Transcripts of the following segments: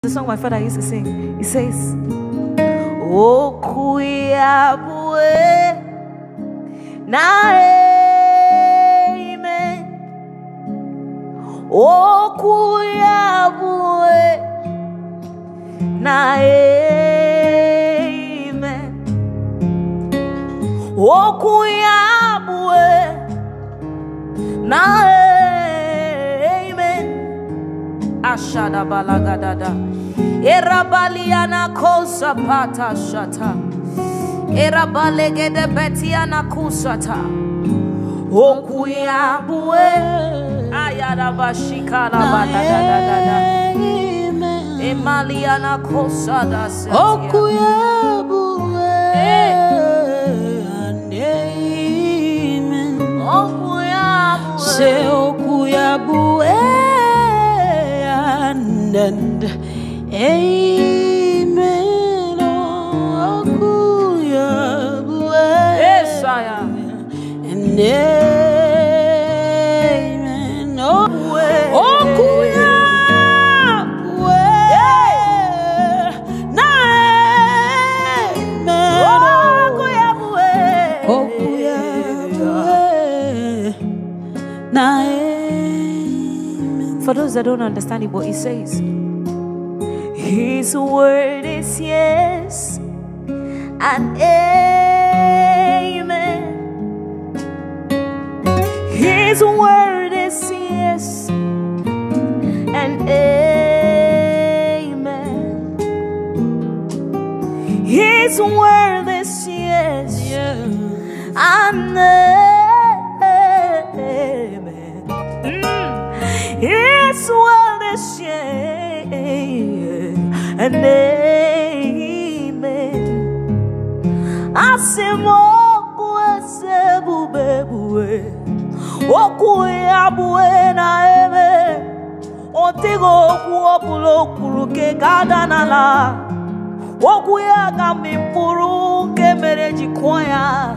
The song my father used to sing. He says, Okwuya bue na amen. Okwuya bue na amen. Okwuya bue na amen. Ashada balagadada. Erabaliana kosa pata shata. Erabalegede betiana kusata. Okwuya bue ayada bashika la badadadada. Emaliana kosa da se. Okwuya bue Okwuya bue se Okwuya bue and amen. Okwuya bue Esaya and amen. Okwuya bue na amen. Okwuya bue Okwuya bue na amen. For those that don't understand what he says, His word is yes and amen. His word is yes and amen. His word is yes and amen. His word is yes and amen. Asimokwe sebubebue Okwuya bue na amen. Otigo kuopulo kuruke kadanala Okwuya kambipuru kemereji kwaya.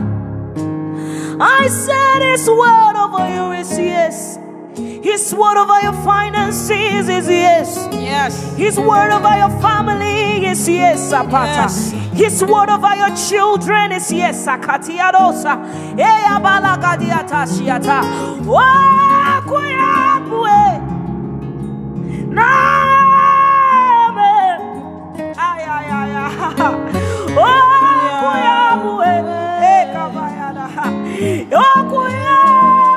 I said His word over you is yes. His word over your finances is yes. Yes. His word over your family is yes, Sapata. Yes. His word over your children is yes, Sakatiadosa. Eya balagadiata shiata. Okwuya bue na amen. Ay ay ay ay. Okwuya bue ekabayada. Okwuya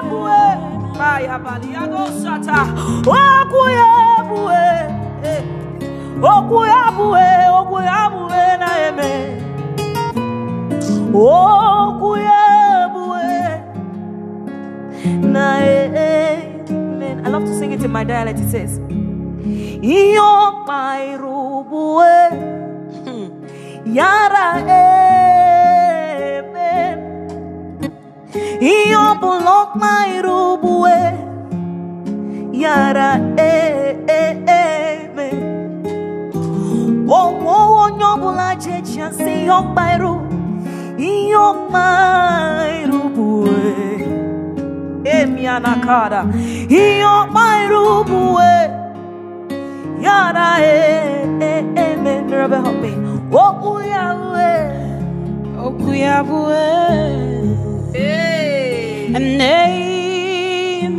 bue aya baliadosata. Okwuya bue Okwuya bue na amen. Okwuya bue na amen. I love to sing it in my dialect. It says, Iyo pairu bue yara amen. Iyo bulok mairu bue yara amen. Oh, nyobula jecha se yok bairu bue. Emiana kada yok bairu bue yara amen. Mirabel, help me. Okwuya bue and amen.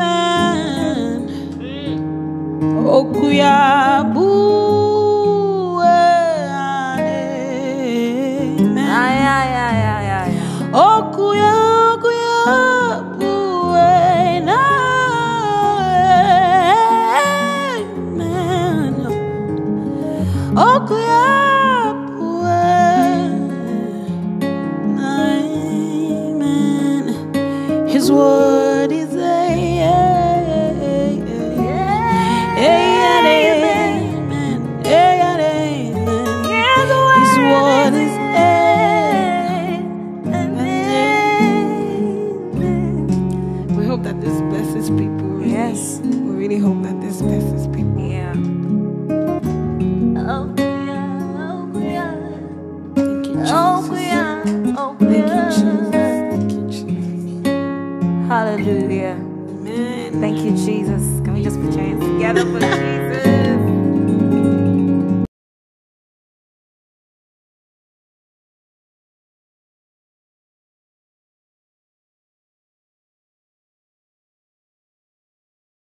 Okwuya bue. Okwuya bue na amen. Okwuya bue na amen. His word is amen. His word is people. Yes. We really hope that this blesses people. Yeah. Okwuya. Thank you, Jesus. Okwuya. Thank you, Jesus. Thank you, Jesus. Hallelujah. Amen. Thank you, Jesus. Can we just put your hands together for Jesus?